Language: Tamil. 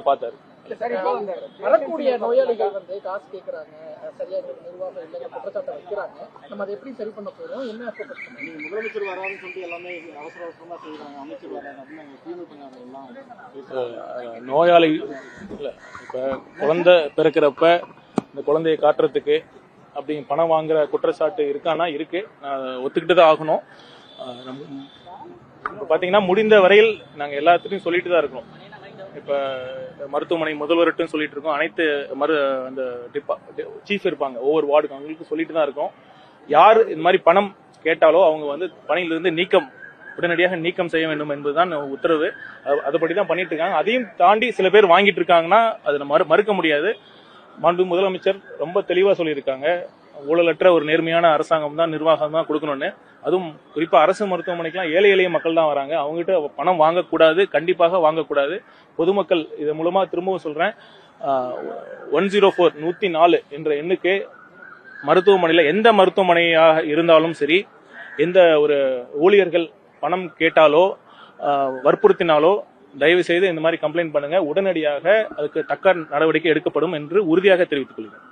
பார்த்தாரு. வரக்கூடிய நோயாளிகள் காசு கேட்கறாங்க, சரியா நிர்வாகம் இல்லைங்க குற்றச்சாட்டை வைக்கிறாங்க. நம்ம அதை எப்படி சரி பண்ண போறோம்? என்ன முதலமைச்சர் வராதுன்னு சொல்லிட்டு எல்லாமே அவசர அவசரமா செய்யறாங்க. அமைச்சர் வராது அப்படின்னு திமுக எல்லாம் நோயாளி இல்ல, இப்ப குழந்தை பிறக்கிறப்ப இந்த குழந்தையை காட்டுறதுக்கு அப்படி பணம் வாங்குற குற்றச்சாட்டு இருக்கானா இருக்கு, ஒத்துக்கிட்டு தான் ஆகணும். இப்ப பாத்தீங்கன்னா முடிந்த வரையில் நாங்க எல்லாத்துட்டையும் சொல்லிட்டு தான் இருக்கோம். இப்ப மருத்துவமனை முதல்வர்கிட்டும் சொல்லிட்டு இருக்கோம், அனைத்து அந்த சீஃப் இருப்பாங்க ஒவ்வொரு வார்டுக்கு, அவங்களுக்கு சொல்லிட்டு தான் இருக்கோம். யார் இந்த மாதிரி பணம் கேட்டாலோ அவங்க பணியிலிருந்து உடனடியாக நீக்கம் செய்ய வேண்டும் என்பதுதான் உத்தரவு. அதுபடிதான் பண்ணிட்டு இருக்காங்க. அதையும் தாண்டி சில பேர் வாங்கிட்டு இருக்காங்கன்னா அதை மறுக்க முடியாது. மாண்பு முதலமைச்சர் ரொம்ப தெளிவா சொல்லியிருக்காங்க, ஊழலற்ற ஒரு நேர்மையான அரசாங்கம் தான், நிர்வாகம் தான் கொடுக்கணும்னு. அதுவும் குறிப்பா அரசு மருத்துவமனைக்கெல்லாம் ஏழை எளிய மக்கள் தான் வராங்க, அவங்ககிட்ட பணம் வாங்கக்கூடாது, கண்டிப்பாக வாங்கக்கூடாது. பொதுமக்கள் இதை மூலமா திரும்பவும் சொல்றேன், 104 104 என்ற எண்ணுக்கு மருத்துவமனையில எந்த மருத்துவமனையாக இருந்தாலும் சரி, எந்த ஒரு ஊழியர்கள் பணம் கேட்டாலோ வற்புறுத்தினாலோ தயவு செய்து இந்த மாதிரி கம்ப்ளைண்ட் பண்ணுங்க, உடனடியாக அதுக்கு தக்க நடவடிக்கை எடுக்கப்படும் என்று உறுதியாக தெரிவித்துக் கொள்கிறேன்.